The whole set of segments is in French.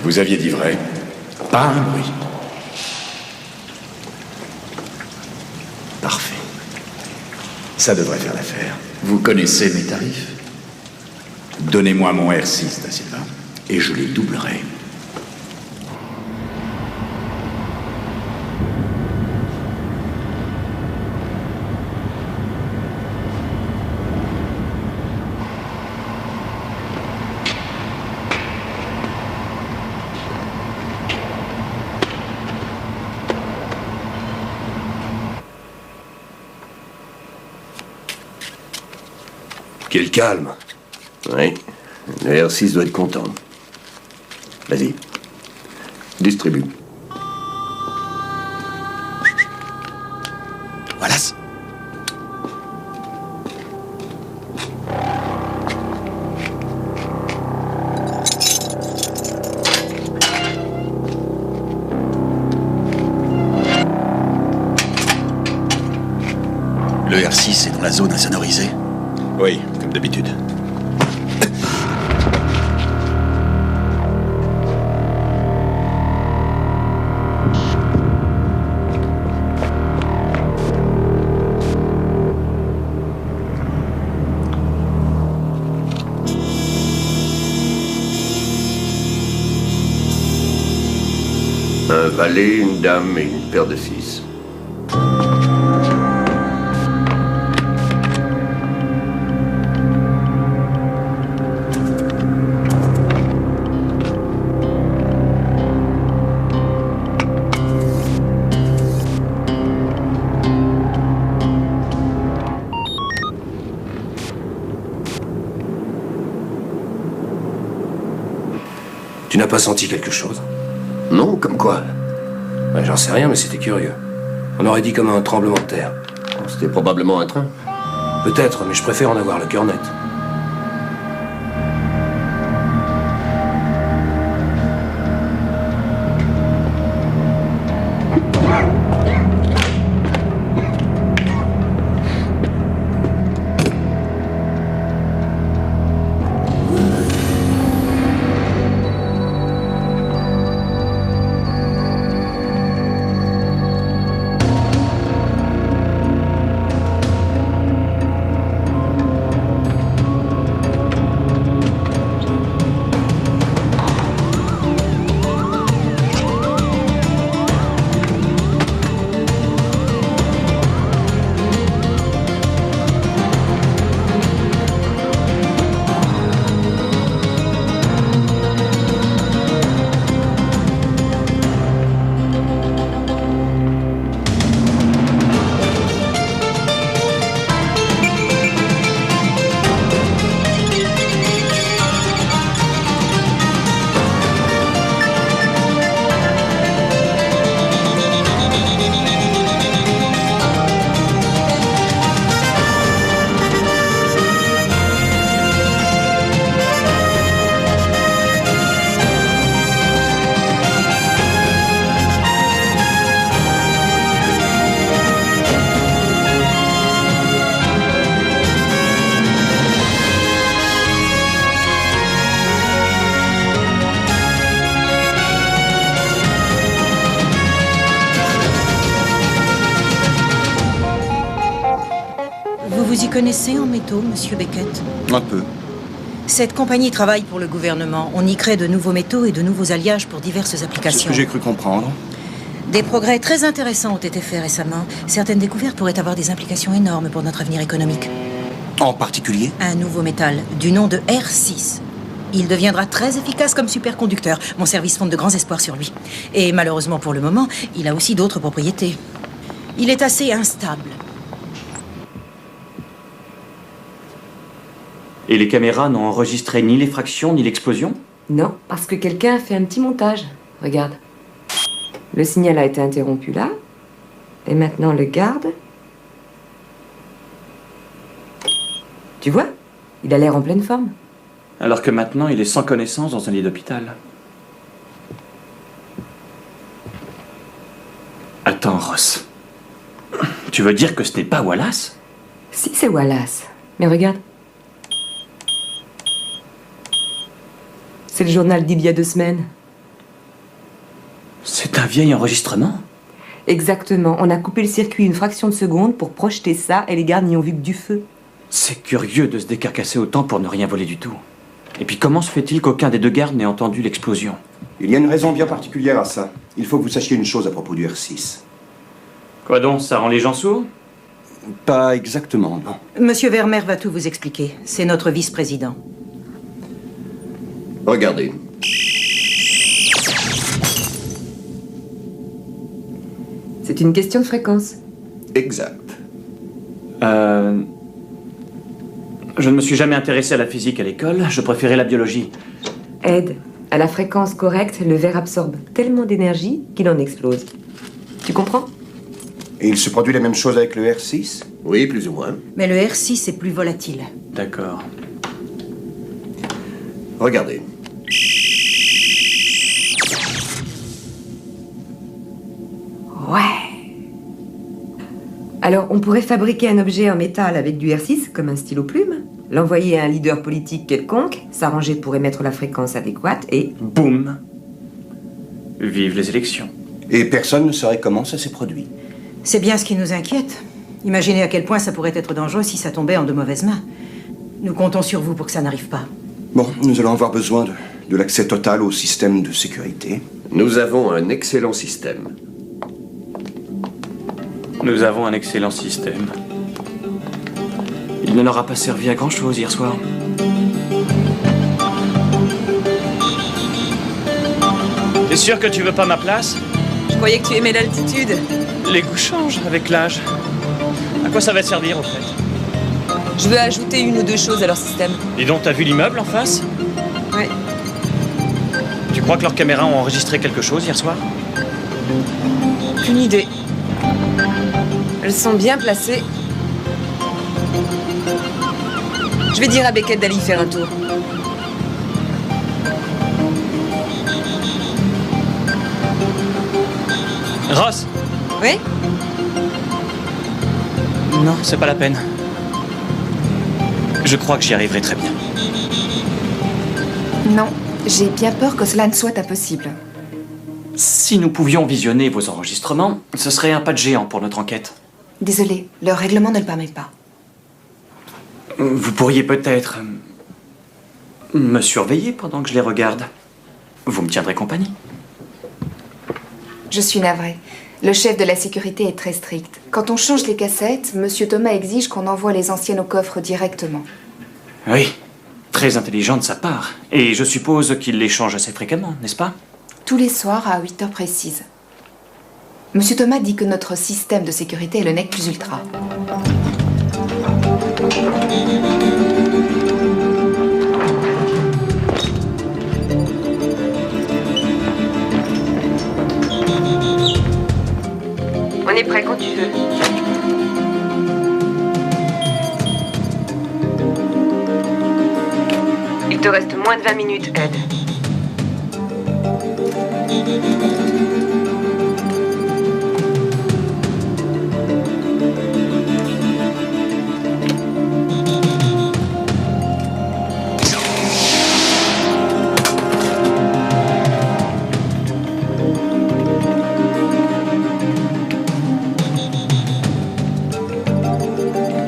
Vous aviez dit vrai. Pas un bruit. Parfait. Ça devrait faire l'affaire. Vous connaissez mes tarifs? Donnez-moi mon R6, Da Silva, et je les doublerai. Quel calme. Oui, le R6 doit être content. Vas-y, distribue. Wallace. Le R6 est dans la zone insonorisée? Oui, comme d'habitude. Un valet, une dame et une paire de 6. Tu n'as pas senti quelque chose? Non, comme quoi? Ouais, j'en sais rien, mais c'était curieux. On aurait dit comme un tremblement de terre. C'était probablement un train. Peut-être, mais je préfère en avoir le cœur net. Vous y connaissez en métaux, monsieur Beckett? Un peu. Cette compagnie travaille pour le gouvernement. On y crée de nouveaux métaux et de nouveaux alliages pour diverses C'est ce applications. que j'ai cru comprendre. Des progrès très intéressants ont été faits récemment. Certaines découvertes pourraient avoir des implications énormes pour notre avenir économique. En particulier? Un nouveau métal, du nom de R6. Il deviendra très efficace comme superconducteur. Mon service fonde de grands espoirs sur lui. Et malheureusement pour le moment, il a aussi d'autres propriétés. Il est assez instable. Et les caméras n'ont enregistré ni l'effraction ni l'explosion? Non, parce que quelqu'un a fait un petit montage. Regarde. Le signal a été interrompu là. Et maintenant le garde. Tu vois? Il a l'air en pleine forme. Alors que maintenant, il est sans connaissance dans un lit d'hôpital. Attends, Ross. Tu veux dire que ce n'est pas Wallace? Si, c'est Wallace. Mais regarde. C'est le journal d'il y a 2 semaines. C'est un vieil enregistrement? Exactement. On a coupé le circuit une fraction de seconde pour projeter ça et les gardes n'y ont vu que du feu. C'est curieux de se décarcasser autant pour ne rien voler du tout. Et puis comment se fait-il qu'aucun des deux gardes n'ait entendu l'explosion? Il y a une raison bien particulière à ça. Il faut que vous sachiez une chose à propos du R6. Quoi donc, ça rend les gens sourds? Pas exactement, non. Monsieur Vermeer va tout vous expliquer. C'est notre vice-président. Regardez. C'est une question de fréquence. Exact. Je ne me suis jamais intéressé à la physique à l'école, je préférais la biologie. Ed, à la fréquence correcte, le verre absorbe tellement d'énergie qu'il en explose. Tu comprends? Et il se produit la même chose avec le R6? Oui, plus ou moins. Mais le R6 est plus volatile. D'accord. Regardez. Ouais. Alors, on pourrait fabriquer un objet en métal avec du R6, comme un stylo plume, l'envoyer à un leader politique quelconque, s'arranger pour émettre la fréquence adéquate et... Boum. Vive les élections. Et personne ne saurait comment ça s'est produit. C'est bien ce qui nous inquiète. Imaginez à quel point ça pourrait être dangereux si ça tombait en de mauvaises mains. Nous comptons sur vous pour que ça n'arrive pas. Bon, nous allons avoir besoin de l'accès total au système de sécurité. Nous avons un excellent système. Nous avons un excellent système. Il ne leur a pas servi à grand-chose hier soir. T'es sûr que tu veux pas ma place? Je croyais que tu aimais l'altitude. Les goûts changent avec l'âge. À quoi ça va servir, au fait? Je veux ajouter une ou deux choses à leur système. Dis donc, t'as vu l'immeuble en face? Ouais. Tu crois que leurs caméras ont enregistré quelque chose hier soir? Aucune idée. Elles sont bien placées. Je vais dire à Beckett d'aller y faire un tour. Ross! Oui? Non, c'est pas la peine. Je crois que j'y arriverai très bien. Non, j'ai bien peur que cela ne soit impossible. Si nous pouvions visionner vos enregistrements, ce serait un pas de géant pour notre enquête. Désolée, le règlement ne le permet pas. Vous pourriez peut-être me surveiller pendant que je les regarde. Vous me tiendrez compagnie. Je suis navrée. Le chef de la sécurité est très strict. Quand on change les cassettes, Monsieur Thomas exige qu'on envoie les anciennes au coffre directement. Oui, très intelligent de sa part. Et je suppose qu'il les change assez fréquemment, n'est-ce pas? Tous les soirs à 8 heures précises. Monsieur Thomas dit que notre système de sécurité est le nec plus ultra. On est prêt quand tu veux. Il te reste moins de 20 minutes, Ed.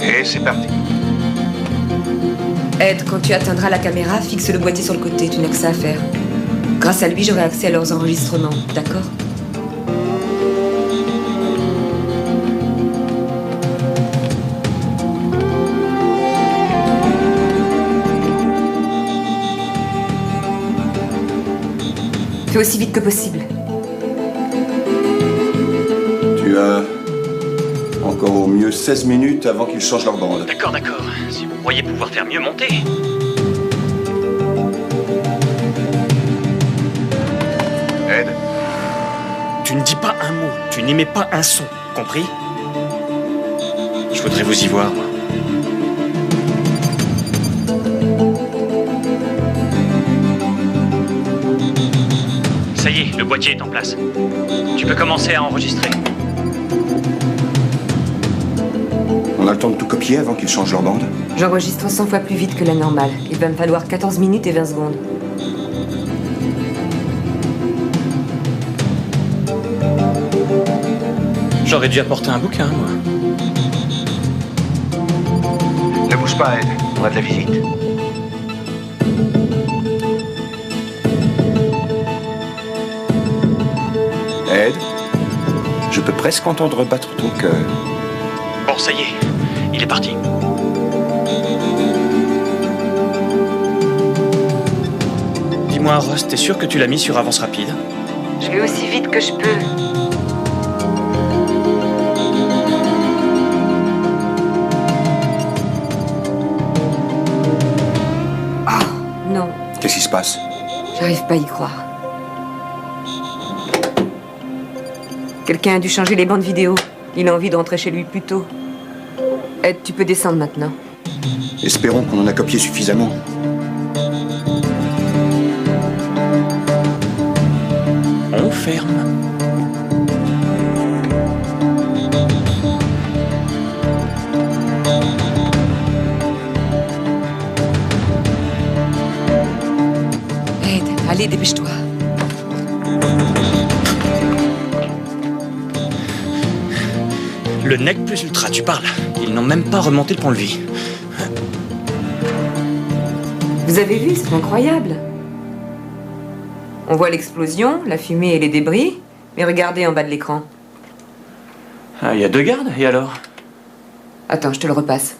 Et c'est parti. Ed, quand tu atteindras la caméra, fixe le boîtier sur le côté, tu n'as que ça à faire. Grâce à lui, j'aurai accès à leurs enregistrements, d'accord? Fais aussi vite que possible. Tu as encore au mieux 16 minutes avant qu'ils changent leur bande. D'accord. Si vous croyez pouvoir faire mieux, montez. Ed, Tu ne dis pas un mot, tu n'émets pas un son, compris? Je voudrais vous y voir, moi. Ça y est, le boîtier est en place. Tu peux commencer à enregistrer. on a le temps de tout copier avant qu'ils changent leur bande? J'enregistre 100 fois plus vite que la normale. Il va me falloir 14 minutes et 20 secondes. J'aurais dû apporter un bouquin, moi. Ne bouge pas, Ed. On a de la visite. Ed, je peux presque entendre battre ton cœur. Bon, ça y est. Il est parti. Dis-moi, Ross, t'es sûr que tu l'as mis sur avance rapide? Je vais aussi vite que je peux. Ah, non. Qu'est-ce qui se passe? J'arrive pas à y croire. Quelqu'un a dû changer les bandes vidéo. Il a envie de rentrer chez lui plus tôt. Ed, tu peux descendre maintenant. Espérons qu'on en a copié suffisamment. On ferme. Ed, allez, dépêche-toi. Le nec plus ultra, tu parles. Ils n'ont même pas remonté le pont-levis. Vous avez vu, c'est incroyable. On voit l'explosion, la fumée et les débris, mais regardez en bas de l'écran. Ah, il y a 2 gardes, et alors? Attends, je te le repasse.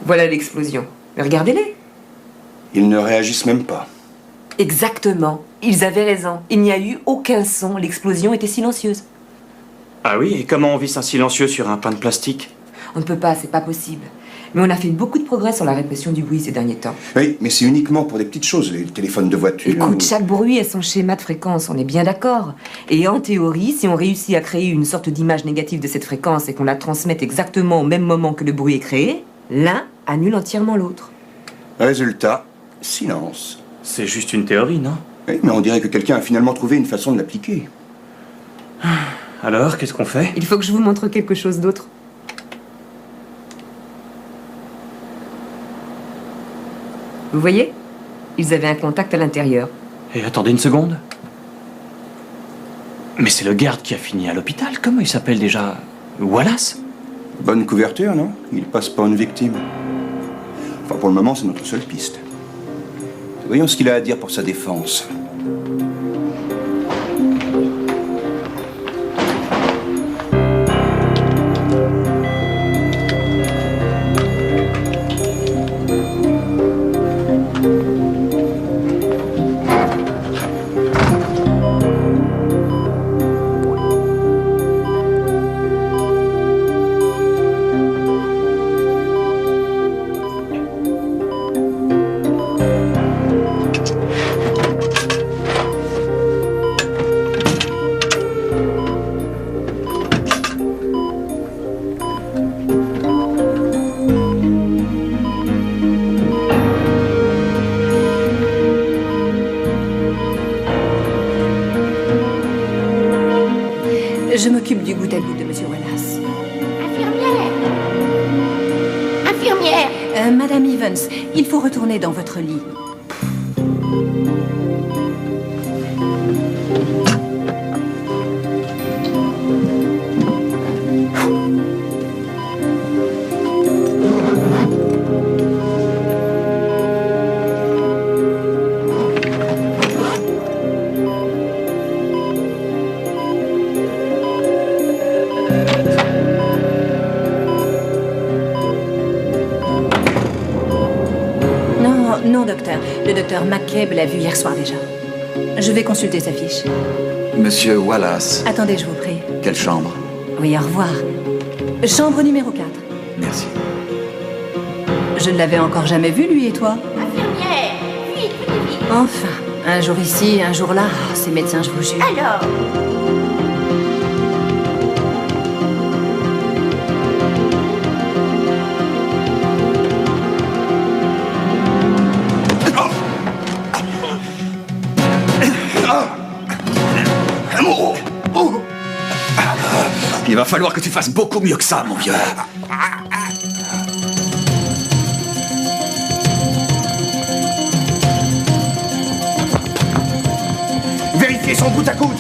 Voilà l'explosion. Mais regardez-les. Ils ne réagissent même pas. Exactement. Ils avaient raison. Il n'y a eu aucun son. L'explosion était silencieuse. Ah oui, et comment on visse un silencieux sur un pain de plastique? On ne peut pas, c'est pas possible. Mais on a fait beaucoup de progrès sur la répression du bruit ces derniers temps. Oui, mais c'est uniquement pour des petites choses, les téléphones de voiture. Écoute, chaque bruit a son schéma de fréquence, on est bien d'accord. Et en théorie, si on réussit à créer une sorte d'image négative de cette fréquence et qu'on la transmette exactement au même moment que le bruit est créé, l'un annule entièrement l'autre. Résultat, silence. C'est juste une théorie, non? Oui, mais on dirait que quelqu'un a finalement trouvé une façon de l'appliquer. Alors, qu'est-ce qu'on fait? Il faut que je vous montre quelque chose d'autre. Vous voyez? Ils avaient un contact à l'intérieur. Et attendez une seconde. Mais c'est le garde qui a fini à l'hôpital. Comment il s'appelle déjà? Wallace? Bonne couverture, non? Il passe pas une victime. Enfin, pour le moment, c'est notre seule piste. Voyons ce qu'il a à dire pour sa défense. Je m'occupe du goutte à goutte de Monsieur Wallace. Infirmière. Madame Evans, il faut retourner dans votre lit. Non, docteur. Le docteur McCabe l'a vu hier soir déjà. Je vais consulter sa fiche. Monsieur Wallace. Attendez, je vous prie. Quelle chambre? Oui, au revoir. Chambre numéro 4. Merci. Je ne l'avais encore jamais vu, lui et toi. Infirmière. Vite, venez vite. Enfin, un jour ici, un jour là. Oh, ces médecins, je vous jure. Alors. Il va falloir que tu fasses beaucoup mieux que ça, mon vieux. Vérifiez son goutte à goutte.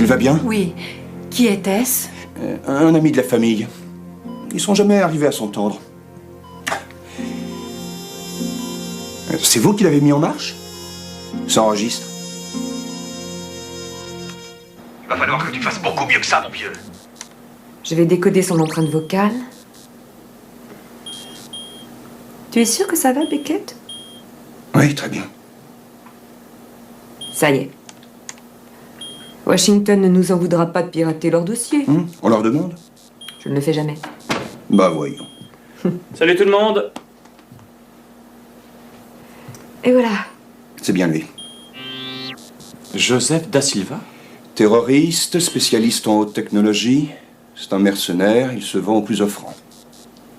Il va bien? Oui. Qui était-ce? Un ami de la famille. Ils sont jamais arrivés à s'entendre. C'est vous qui l'avez mis en marche? Ça enregistre. Il va falloir que tu fasses beaucoup mieux que ça, mon vieux. Je vais décoder son empreinte vocale. Tu es sûr que ça va, Beckett? Oui, très bien. Ça y est. Washington ne nous en voudra pas de pirater leur dossier. On leur demande? Je ne le fais jamais. Bah voyons. Salut tout le monde. Et voilà. C'est bien lui. Joseph Da Silva? Terroriste, spécialiste en haute technologie. C'est un mercenaire, il se vend au plus offrant.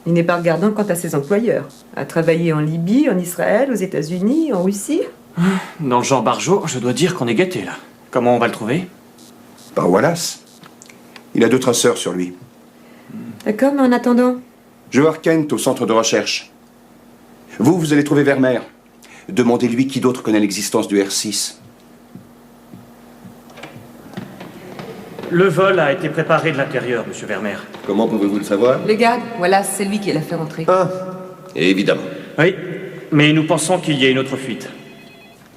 Il n'est pas regardant quant à ses employeurs. A travaillé en Libye, en Israël, aux États-Unis, en Russie. Dans le genre Barjo, je dois dire qu'on est gâtés là. Comment on va le trouver? Par Wallace. Il a 2 traceurs sur lui. D'accord, mais en attendant... Je vais voir Kent au centre de recherche. Vous allez trouver Vermeer. Demandez-lui qui d'autre connaît l'existence du R6. Le vol a été préparé de l'intérieur, monsieur Vermeer. Comment pouvez-vous le savoir? Les gars, voilà, c'est lui qui l'a fait rentrer. Ah, évidemment. Oui, mais nous pensons qu'il y a une autre fuite.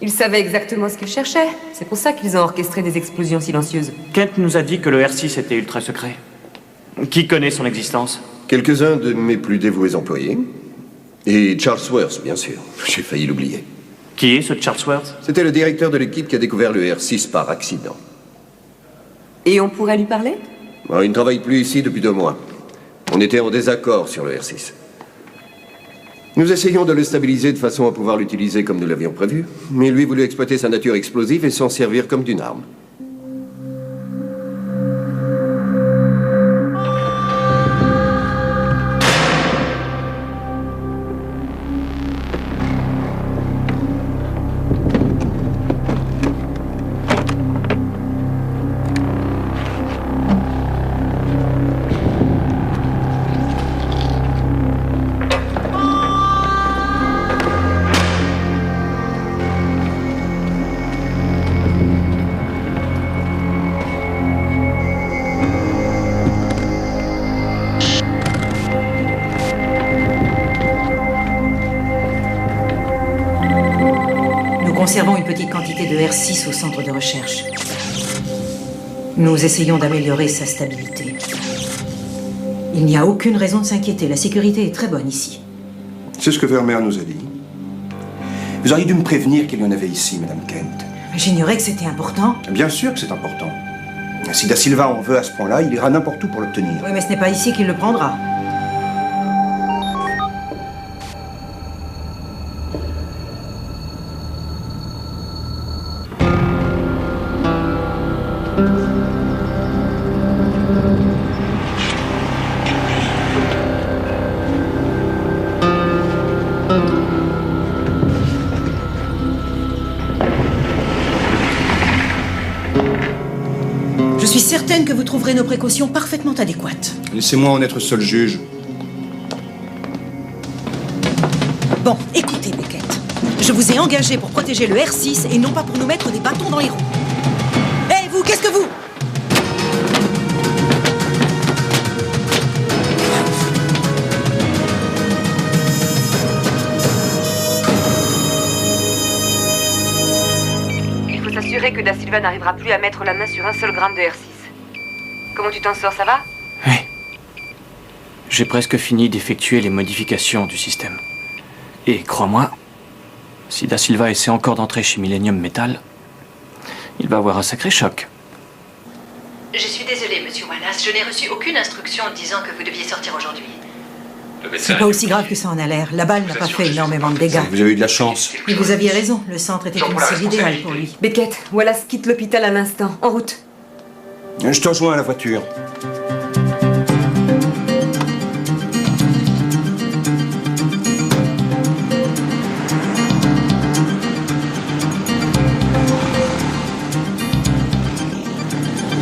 Ils savaient exactement ce qu'ils cherchaient. C'est pour ça qu'ils ont orchestré des explosions silencieuses. Kent nous a dit que le R6 était ultra secret. Qui connaît son existence? Quelques-uns de mes plus dévoués employés. Et Charles Worth, bien sûr. J'ai failli l'oublier. Qui est ce Charles Worth? C'était le directeur de l'équipe qui a découvert le R6 par accident. Et on pourrait lui parler? Il ne travaille plus ici depuis 2 mois. On était en désaccord sur le R6. Nous essayons de le stabiliser de façon à pouvoir l'utiliser comme nous l'avions prévu, mais lui voulait exploiter sa nature explosive et s'en servir comme d'une arme. Conservons une petite quantité de R6 au centre de recherche. Nous essayons d'améliorer sa stabilité. Il n'y a aucune raison de s'inquiéter. La sécurité est très bonne ici. C'est ce que Vermeer nous a dit. Vous auriez dû me prévenir qu'il y en avait ici, Madame Kent. J'ignorais que c'était important. Bien sûr que c'est important. Si Da Silva en veut à ce point-là, il ira n'importe où pour l'obtenir. Oui, mais ce n'est pas ici qu'il le prendra. Je suis certaine que vous trouverez nos précautions parfaitement adéquates. Laissez-moi en être seul juge. Bon, écoutez, Beckett. Je vous ai engagé pour protéger le R6 et non pas pour nous mettre des bâtons dans les roues. Hé, vous, qu'est-ce que vous... Il faut s'assurer que Da Silva n'arrivera plus à mettre la main sur un seul gramme de R6. Comment tu t'en sors, ça va? Oui. J'ai presque fini d'effectuer les modifications du système. Et crois-moi, si Da Silva essaie encore d'entrer chez Millennium Metal, il va avoir un sacré choc. Je suis désolée, monsieur Wallace. Je n'ai reçu aucune instruction disant que vous deviez sortir aujourd'hui. C'est pas aussi grave que ça en a l'air. La balle n'a pas fait énormément de dégâts. Vous avez eu de la chance. Et vous aviez raison. Le centre était une cible idéale pour lui. Beckett, Wallace quitte l'hôpital à l'instant. En route. Je te rejoins à la voiture.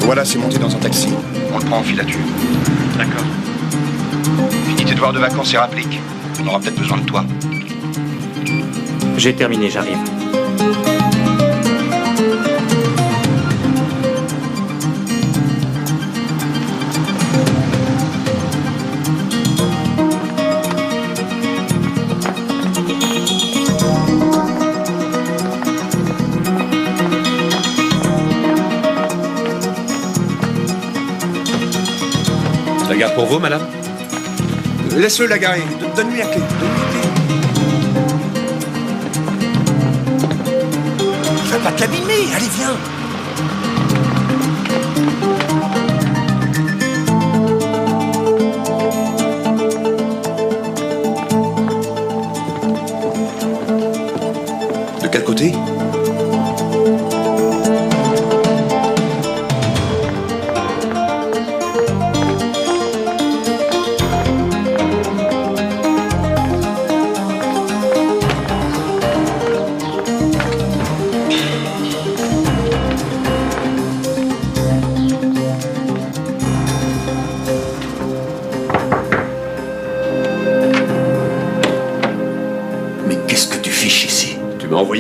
Voilà, c'est monté dans un taxi. On le prend en filature. D'accord. Finis tes devoirs de vacances et rapplique. On aura peut-être besoin de toi. J'ai terminé, j'arrive. le garde pour vous, madame? Laisse-le la garer. Donne-lui la clé. Je vais pas te l'abîmer. Allez, viens. De quel côté?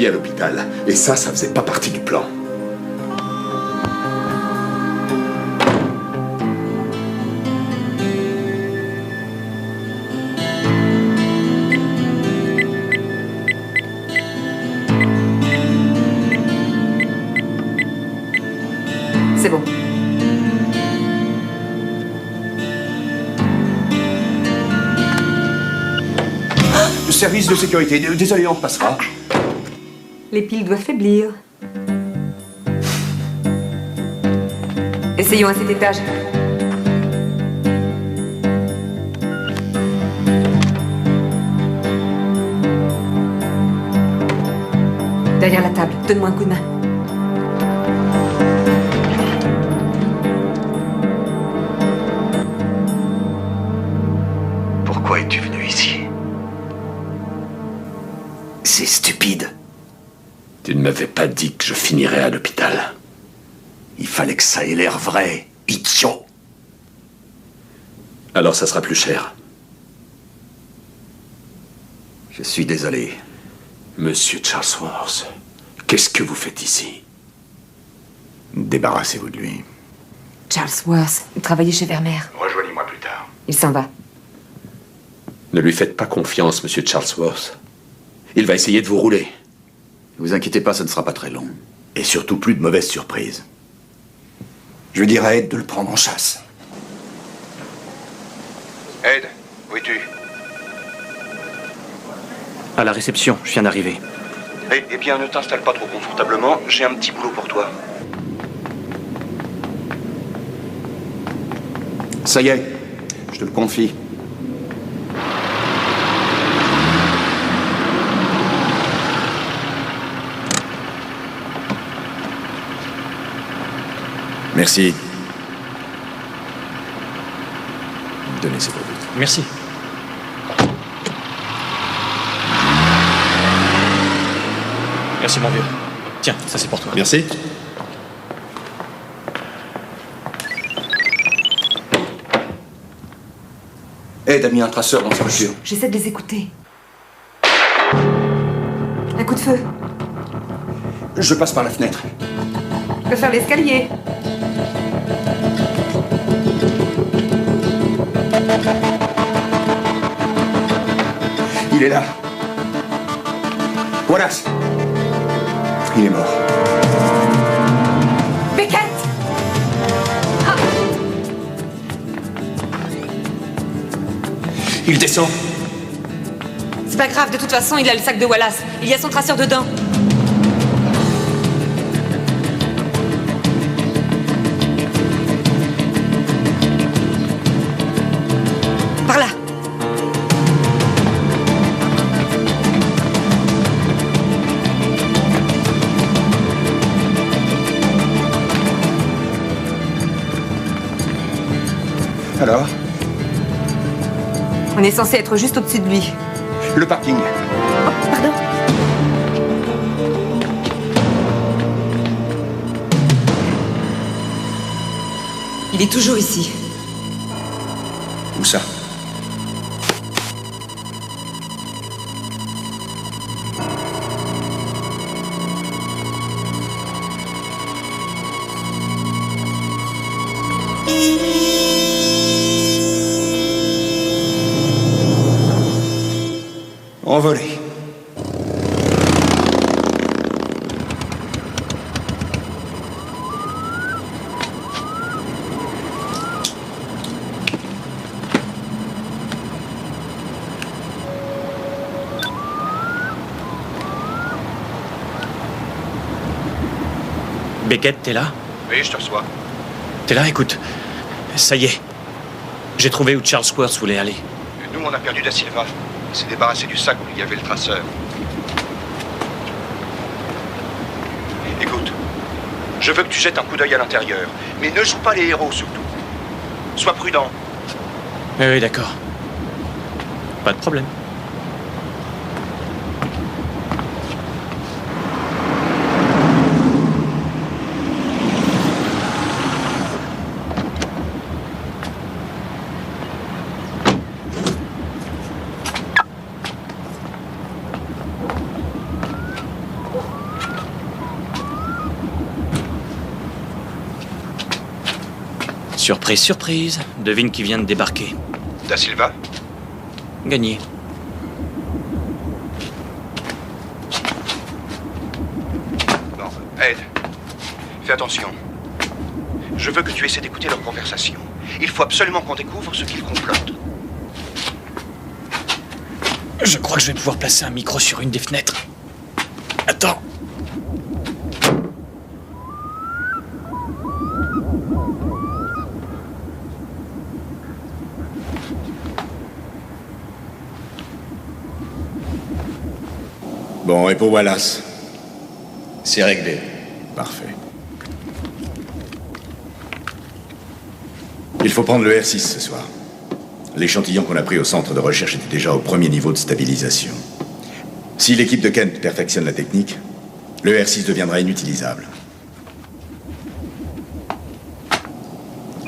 À l'hôpital. Et ça faisait pas partie du plan. C'est bon. Le service de sécurité. Désolé, on passera. Les piles doivent faiblir. Essayons à cet étage. Derrière la table, donne-moi un coup de main. Pourquoi es-tu venu ici? C'est stupide. Tu ne m'avais pas dit que je finirais à l'hôpital. Il fallait que ça ait l'air vrai, idiot. Alors ça sera plus cher. Je suis désolé. Monsieur Charlesworth, qu'est-ce que vous faites ici? Débarrassez-vous de lui. Charlesworth, il travaillait chez Vermeer. Rejoignez-moi plus tard. Il s'en va. Ne lui faites pas confiance, monsieur Charlesworth. Il va essayer de vous rouler. Ne vous inquiétez pas, ça ne sera pas très long. Et surtout plus de mauvaises surprises. Je vais dire à Ed de le prendre en chasse. Ed, où es-tu? À la réception, je viens d'arriver. Eh bien, ne t'installe pas trop confortablement, j'ai un petit boulot pour toi. Ça y est, je te le confie. Merci. Donnez ces produits. Merci. Merci, mon vieux. Tiens, ça c'est pour toi. Merci. Ed a mis un traceur dans sa voiture. J'essaie de les écouter. Un coup de feu. Je passe par la fenêtre. Je peux faire l'escalier. Il est là. Wallace. Il est mort. Beckett! Ah. Il descend. C'est pas grave, de toute façon, il a le sac de Wallace. Il y a son traceur dedans. Par là. Alors? On est censé être juste au-dessus de lui. Le parking. Oh, pardon. Il est toujours ici. Où ça? Envolé. Beckett, t'es là? Oui, je te reçois. T'es là? Écoute, ça y est. J'ai trouvé où Charlesworth voulait aller. Et nous, on a perdu Da Silva. Il s'est débarrassé du sac où il y avait le traceur. Écoute, je veux que tu jettes un coup d'œil à l'intérieur. Mais ne joue pas les héros, surtout. Sois prudent. Oui, d'accord. Pas de problème. Surprise, surprise. Devine qui vient de débarquer. Da Silva? Gagné. Bon, Ed, fais attention. Je veux que tu essaies d'écouter leur conversation. Il faut absolument qu'on découvre ce qu'ils complotent. Je crois que je vais pouvoir placer un micro sur une des fenêtres. Attends. Bon, et pour Wallace? C'est réglé. Parfait. Il faut prendre le R6 ce soir. L'échantillon qu'on a pris au centre de recherche était déjà au premier niveau de stabilisation. Si l'équipe de Kent perfectionne la technique, le R6 deviendra inutilisable.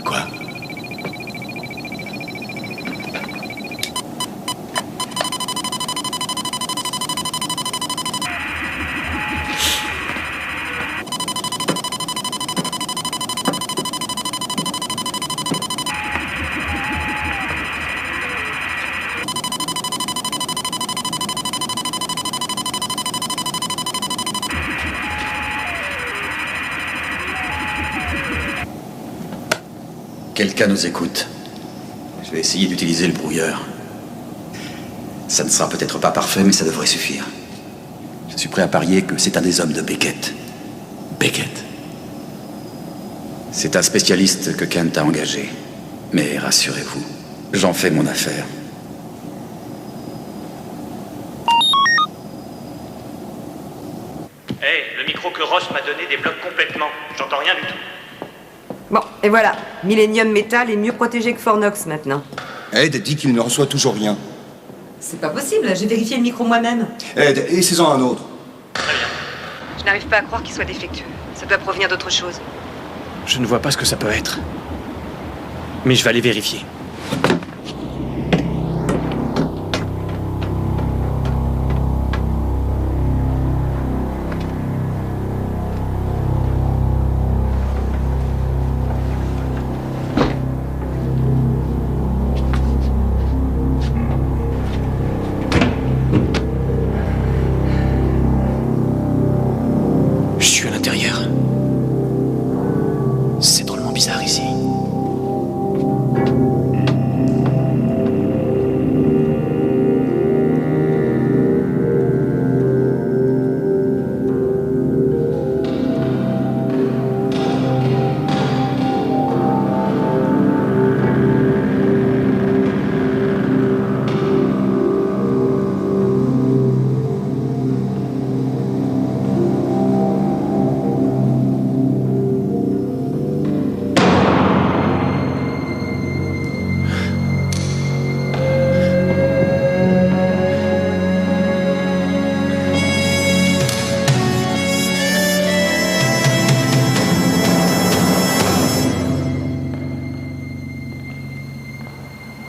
Quoi? Quelqu'un nous écoute. Je vais essayer d'utiliser le brouilleur. Ça ne sera peut-être pas parfait, mais ça devrait suffire. Je suis prêt à parier que c'est un des hommes de Beckett. Beckett. C'est un spécialiste que Kent a engagé. Mais rassurez-vous, j'en fais mon affaire. Hey, le micro que Ross m'a donné débloque complètement. J'entends rien du tout. Bon, et voilà. Millennium Metal est mieux protégé que Fornox maintenant. Ed dit qu'il ne reçoit toujours rien. C'est pas possible, j'ai vérifié le micro moi-même. Ed, essaie-en un autre. Je n'arrive pas à croire qu'il soit défectueux. Ça doit provenir d'autre chose. Je ne vois pas ce que ça peut être. Mais je vais aller vérifier. C'est drôlement bizarre ici.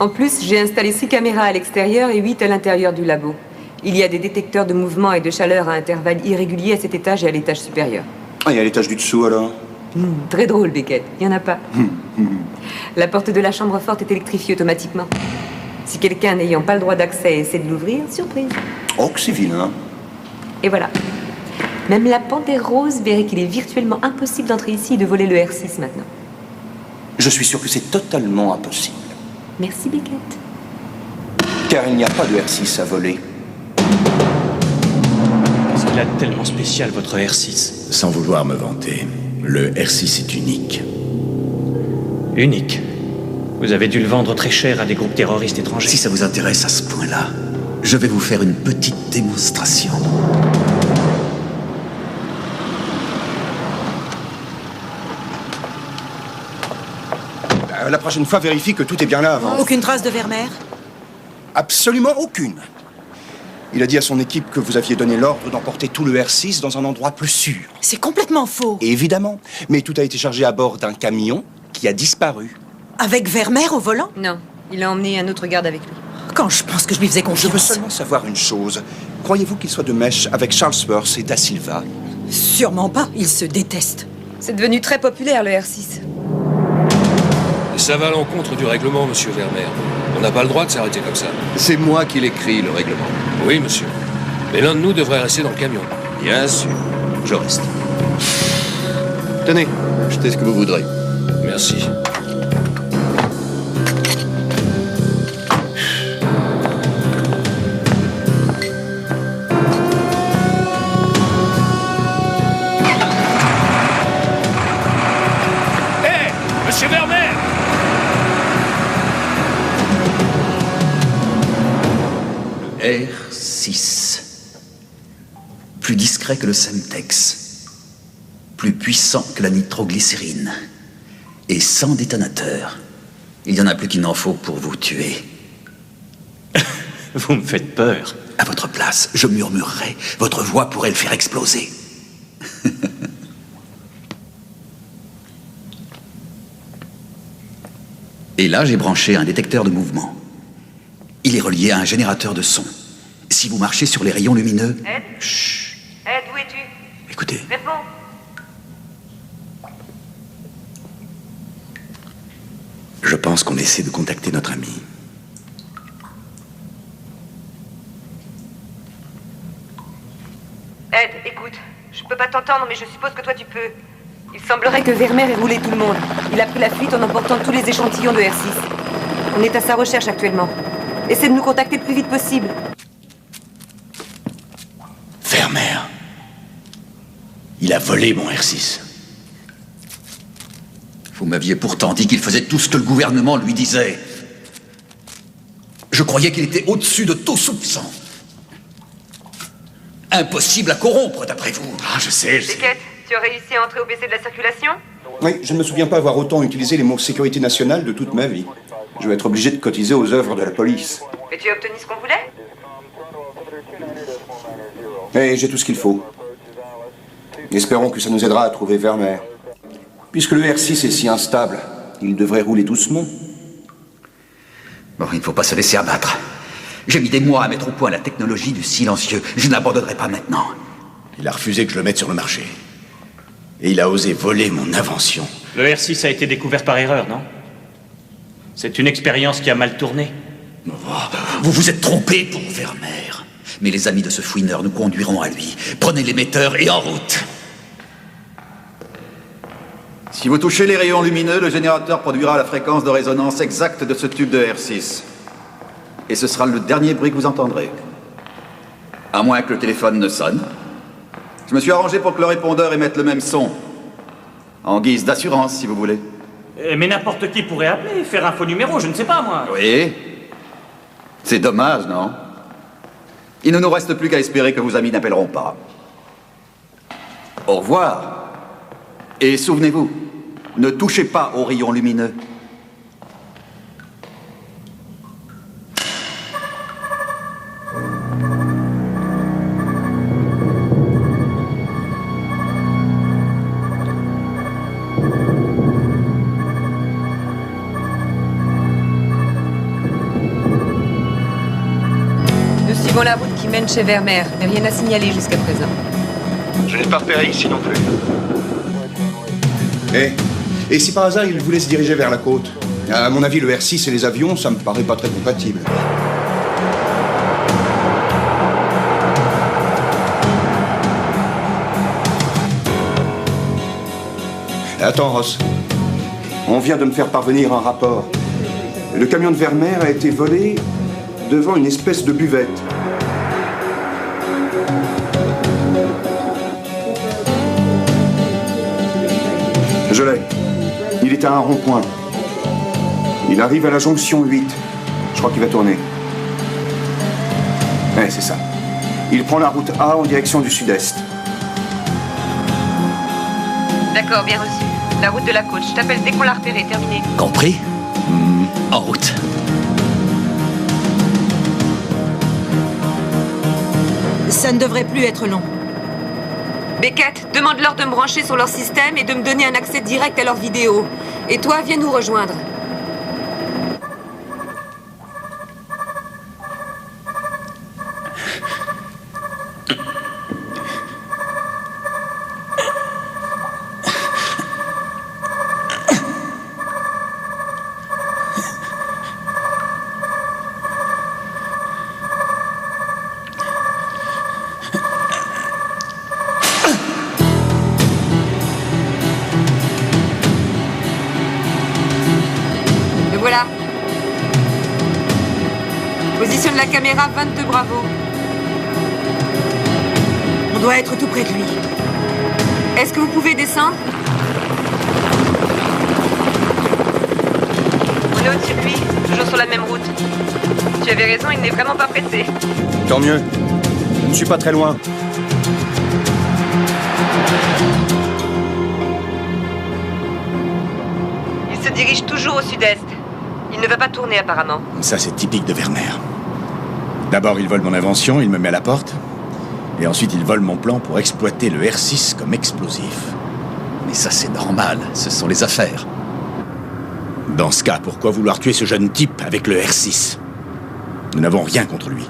En plus, j'ai installé 6 caméras à l'extérieur et 8 à l'intérieur du labo. Il y a des détecteurs de mouvement et de chaleur à intervalles irréguliers à cet étage et à l'étage supérieur. Ah, il y a l'étage du dessous alors? Très drôle, Beckett. Il n'y en a pas. La porte de la chambre forte est électrifiée automatiquement. Si quelqu'un n'ayant pas le droit d'accès essaie de l'ouvrir, surprise. Oh, que c'est vilain. Et voilà. Même la Panthère Rose verrait qu'il est virtuellement impossible d'entrer ici et de voler le R6 maintenant. Je suis sûr que c'est totalement impossible. Merci, Beckett. Car il n'y a pas de R6 à voler. Qu'est-ce qu'il a de tellement spécial, votre R6? Sans vouloir me vanter, Le R6 est unique. Unique. Vous avez dû le vendre très cher à des groupes terroristes étrangers. Si ça vous intéresse à ce point-là, je vais vous faire une petite démonstration. La prochaine fois, vérifie que tout est bien là avant. Aucune trace de Vermeer? Absolument aucune. Il a dit à son équipe que vous aviez donné l'ordre d'emporter tout le R6 dans un endroit plus sûr. C'est complètement faux. Évidemment. Mais tout a été chargé à bord d'un camion qui a disparu. Avec Vermeer au volant? Non, il a emmené un autre garde avec lui. Quand je pense que je lui faisais Je confiance. veux seulement savoir une chose. Croyez-vous qu'il soit de mèche avec Charlesworth et Da Silva? Sûrement pas, ils se détestent. C'est devenu très populaire, le R6. Et ça va à l'encontre du règlement, monsieur Vermeer. On n'a pas le droit de s'arrêter comme ça. C'est moi qui l'écris, le règlement. Oui, monsieur. Mais l'un de nous devrait rester dans le camion. Bien sûr, je reste. Tenez, jetez ce que vous voudrez. Merci. Hé, monsieur Vermeer! R6. Plus discret que le Semtex. Plus puissant que la nitroglycérine. Et sans détonateur. Il y en a plus qu'il n'en faut pour vous tuer. Vous me faites peur. À votre place, je murmurerais. Votre voix pourrait le faire exploser. Et là, j'ai branché un détecteur de mouvement. Il est relié à un générateur de son. Si vous marchez sur les rayons lumineux... Ed? Chut. Ed, où es-tu? Écoutez. Réponds. Je pense qu'on essaie de contacter notre ami. Ed, écoute. Je peux pas t'entendre, mais je suppose que toi tu peux. Il semblerait que Vermeer ait roulé tout le monde. Il a pris la fuite en emportant tous les échantillons de R6. On est à sa recherche actuellement. Essaie de nous contacter le plus vite possible. Vermeer. Il a volé mon R6. Vous m'aviez pourtant dit qu'il faisait tout ce que le gouvernement lui disait. Je croyais qu'il était au-dessus de tout soupçon. Impossible à corrompre, d'après vous. Ah, je sais. Beckett, tu as réussi à entrer au PC de la circulation? Oui, je ne me souviens pas avoir autant utilisé les mots sécurité nationale de toute ma vie. Je vais être obligé de cotiser aux œuvres de la police. Et tu as obtenu ce qu'on voulait? Mais j'ai tout ce qu'il faut. Espérons que ça nous aidera à trouver Vermeer. Puisque le R6 est si instable, il devrait rouler doucement. Bon, il ne faut pas se laisser abattre. J'ai mis des mois à mettre au point la technologie du silencieux. Je ne l'abandonnerai pas maintenant. Il a refusé que je le mette sur le marché. Et il a osé voler mon invention. Le R6 a été découvert par erreur, non? C'est une expérience qui a mal tourné. Oh, vous vous êtes trompé pour Vermeer. Mais les amis de ce fouineur nous conduiront à lui. Prenez l'émetteur et en route. Si vous touchez les rayons lumineux, le générateur produira la fréquence de résonance exacte de ce tube de R6. Et ce sera le dernier bruit que vous entendrez. À moins que le téléphone ne sonne. Je me suis arrangé pour que le répondeur émette le même son. En guise d'assurance, si vous voulez. Mais n'importe qui pourrait appeler, faire un faux numéro, je ne sais pas, moi. Oui. C'est dommage, non? Il ne nous reste plus qu'à espérer que vos amis n'appelleront pas. Au revoir. Et souvenez-vous, ne touchez pas aux rayons lumineux. Nous suivons la route qui mène chez Vermeer, mais rien à signaler jusqu'à présent. Je n'ai pas repéré ici non plus. Et si par hasard il voulait se diriger vers la côte? À mon avis, le R6 et les avions, ça me paraît pas très compatible. Attends, Ross. On vient de me faire parvenir un rapport. Le camion de Vermeer a été volé devant une espèce de buvette. Je l'ai. Il est à un rond-point. Il arrive à la jonction 8. Je crois qu'il va tourner. Ouais, c'est ça. Il prend la route A en direction du sud-est. D'accord, bien reçu. La route de la côte. Je t'appelle dès qu'on l'a repéré. Terminé. Compris? En route. Ça ne devrait plus être long. Beckett, demande-leur de me brancher sur leur système et de me donner un accès direct à leurs vidéos. Et toi, viens nous rejoindre. Voilà. Positionne la caméra 22 Bravo. On doit être tout près de lui. Est-ce que vous pouvez descendre? On est au-dessus de lui, toujours sur la même route. Tu avais raison, il n'est vraiment pas pressé. Tant mieux. Je ne suis pas très loin. Il se dirige toujours au sud-est. Il ne va pas tourner apparemment. Ça, c'est typique de Werner. D'abord, il vole mon invention, il me met à la porte. Et ensuite, il vole mon plan pour exploiter le R6 comme explosif. Mais ça, c'est normal. Ce sont les affaires. Dans ce cas, pourquoi vouloir tuer ce jeune type avec le R6? Nous n'avons rien contre lui.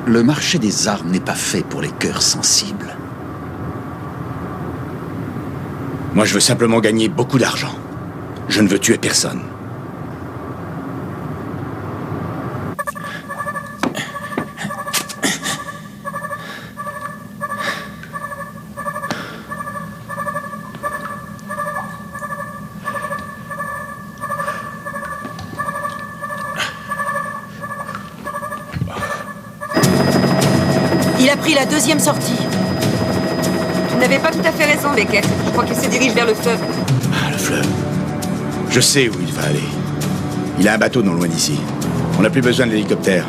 Le marché des armes n'est pas fait pour les cœurs sensibles. Moi, je veux simplement gagner beaucoup d'argent. Je ne veux tuer personne. Il a pris la deuxième sortie. Tu n'avais pas tout à fait raison, Beckett. Je crois qu'il se dirige vers le fleuve. Ah, le fleuve. Je sais où il va aller. Il a un bateau non loin d'ici. On n'a plus besoin de l'hélicoptère.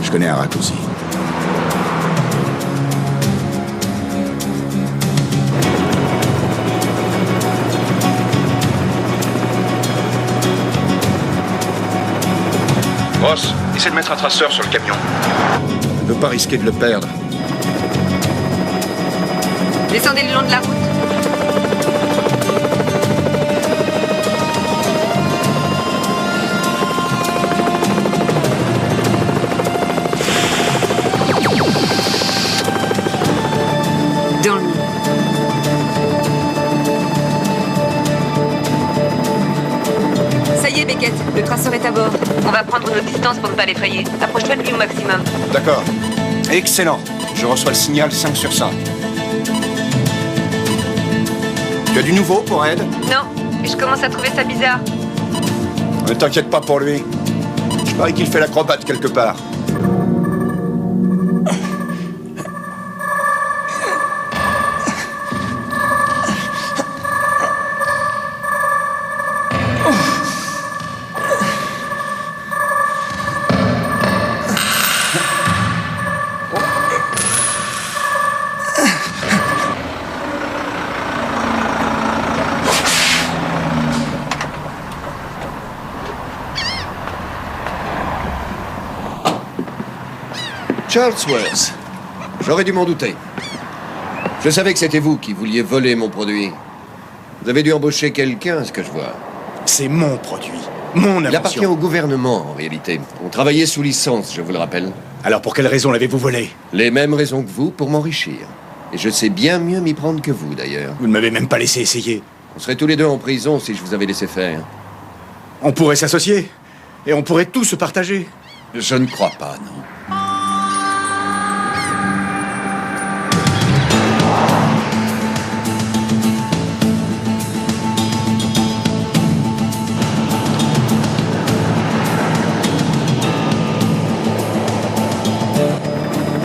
Je connais un raccourci. Ross, essaie de mettre un traceur sur le camion. On ne peut pas risquer de le perdre. Descendez le long de la route. Dans le mur. Ça y est, Beckett, le traceur est à bord. On va prendre nos distances pour ne pas l'effrayer. Approche-toi de lui au maximum. D'accord. Excellent. Je reçois le signal 5 sur 5. Tu as du nouveau pour Ed? Non, mais je commence à trouver ça bizarre. Ne t'inquiète pas pour lui. Je parie qu'il fait l'acrobate quelque part. Charlesworth. J'aurais dû m'en douter. Je savais que c'était vous qui vouliez voler mon produit. Vous avez dû embaucher quelqu'un, à ce que je vois. C'est mon produit. Mon invention. Il appartient au gouvernement, en réalité. On travaillait sous licence, je vous le rappelle. Alors pour quelle raison l'avez-vous volé? Les mêmes raisons que vous, pour m'enrichir. Et je sais bien mieux m'y prendre que vous, d'ailleurs. Vous ne m'avez même pas laissé essayer. On serait tous les deux en prison si je vous avais laissé faire. On pourrait s'associer. Et on pourrait tout se partager. Je ne crois pas, non.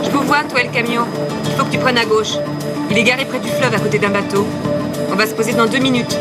Je vous vois, toi et le camion. Il faut que tu prennes à gauche. Il est garé près du fleuve à côté d'un bateau. On va se poser dans 2 minutes.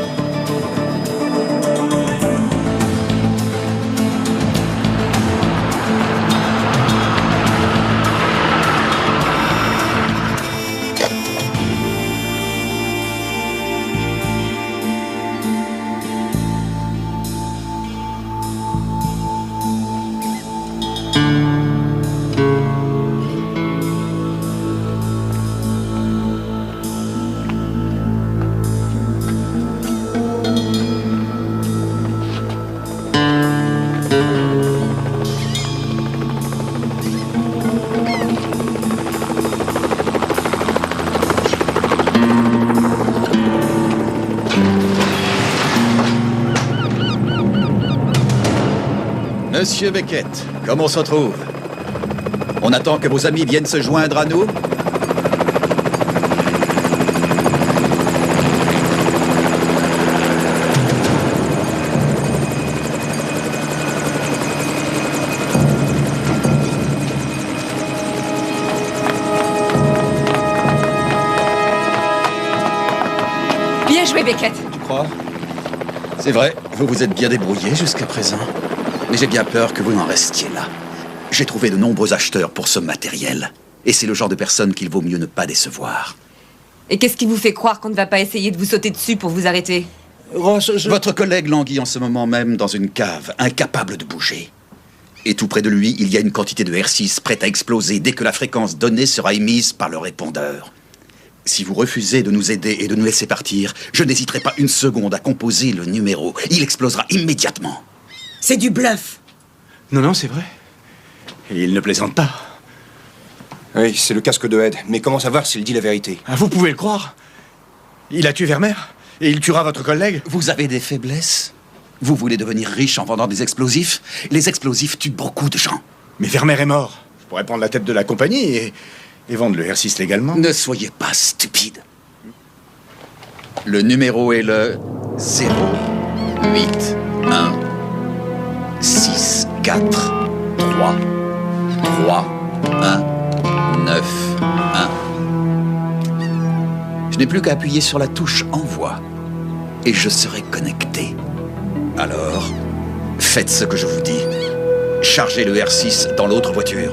Monsieur Beckett, comment on se retrouve? On attend que vos amis viennent se joindre à nous? Bien joué, Beckett. Tu crois? C'est vrai, vous vous êtes bien débrouillé jusqu'à présent. Mais j'ai bien peur que vous n'en restiez là. J'ai trouvé de nombreux acheteurs pour ce matériel. Et c'est le genre de personne qu'il vaut mieux ne pas décevoir. Et qu'est-ce qui vous fait croire qu'on ne va pas essayer de vous sauter dessus pour vous arrêter? Ross, votre collègue languit en ce moment même dans une cave, incapable de bouger. Et tout près de lui, il y a une quantité de R6 prête à exploser dès que la fréquence donnée sera émise par le répondeur. Si vous refusez de nous aider et de nous laisser partir, je n'hésiterai pas une seconde à composer le numéro. Il explosera immédiatement. C'est du bluff. Non, c'est vrai. Et il ne plaisante pas. Oui, c'est le casque de Ed. Mais comment savoir s'il dit la vérité? Ah, vous pouvez le croire. Il a tué Vermeer. Et il tuera votre collègue. Vous avez des faiblesses? Vous voulez devenir riche en vendant des explosifs? Les explosifs tuent beaucoup de gens. Mais Vermeer est mort. Je pourrais prendre la tête de la compagnie et vendre le R6 légalement. Ne soyez pas stupide. Le numéro est le 0, 8, 1, 6, 4, 3, 1, 9, 1. Je n'ai plus qu'à appuyer sur la touche Envoi et je serai connecté. Alors, faites ce que je vous dis. Chargez le R6 dans l'autre voiture.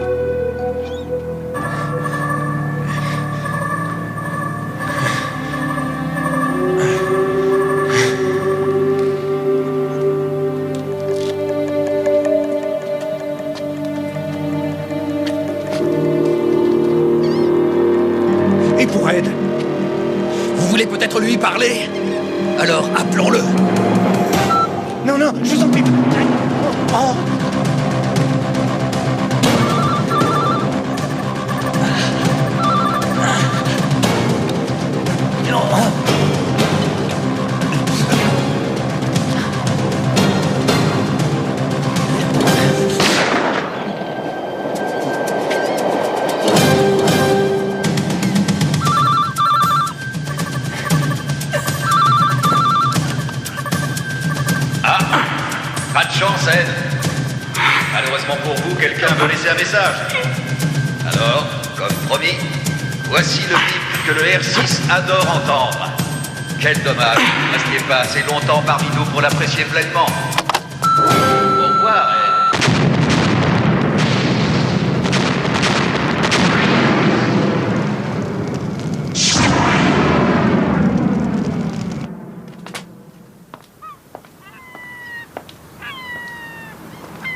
Et pour Ed? Vous voulez peut-être lui parler? Alors appelons-le. Non, je vous en prie. Oh. Pas de chance, Ed. Malheureusement pour vous, quelqu'un veut laisser un message. Alors, comme promis, voici le bip que le R6 adore entendre. Quel dommage, vous ne restiez pas assez longtemps parmi nous pour l'apprécier pleinement. Au revoir, Ed.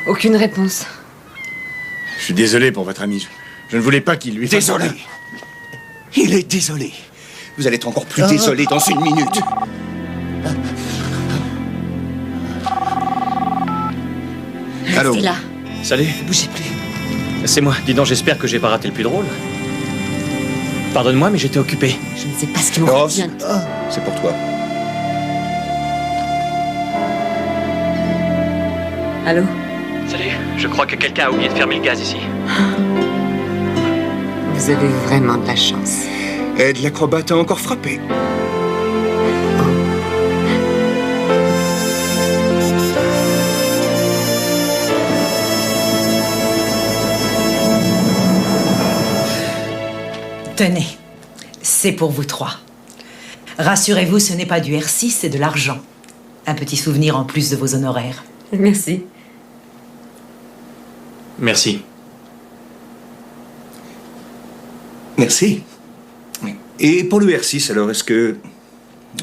Aucune réponse. Je suis désolé pour votre ami. Je ne voulais pas qu'il lui fasse... Désolé. Il est désolé. Vous allez être encore plus désolé dans une minute. Allô. Restez là. Salut. Bougez plus. C'est moi. Dis donc, j'espère que j'ai pas raté le plus drôle. Pardonne-moi, mais j'étais occupé. Je ne sais pas ce qui me Ross, revient. c'est pour toi. Allô? Salut. Je crois que quelqu'un a oublié de fermer le gaz ici. Vous avez vraiment de la chance. Ed, l'acrobate a encore frappé. Tenez, c'est pour vous trois. Rassurez-vous, ce n'est pas du R6, c'est de l'argent. Un petit souvenir en plus de vos honoraires. Merci. Merci. Merci. Et pour le R6, alors, est-ce que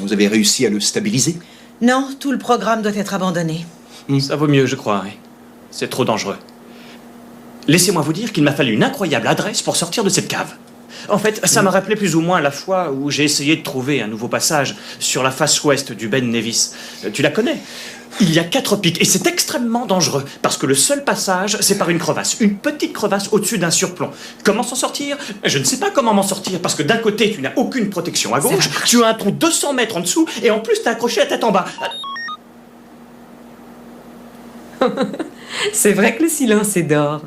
vous avez réussi à le stabiliser? Non, tout le programme doit être abandonné. Ça vaut mieux, je crois. Oui. C'est trop dangereux. Laissez-moi vous dire qu'il m'a fallu une incroyable adresse pour sortir de cette cave. En fait, ça m'a rappelé plus ou moins la fois où j'ai essayé de trouver un nouveau passage sur la face ouest du Ben Nevis. Tu la connais? Il y a 4 pics et c'est extrêmement dangereux parce que le seul passage, c'est par une crevasse. Une petite crevasse au-dessus d'un surplomb. Comment s'en sortir? Je ne sais pas comment m'en sortir parce que d'un côté, tu n'as aucune protection à gauche, tu as un trou 200 mètres en dessous et en plus, t'es accroché la tête en bas. C'est vrai que le silence est d'or.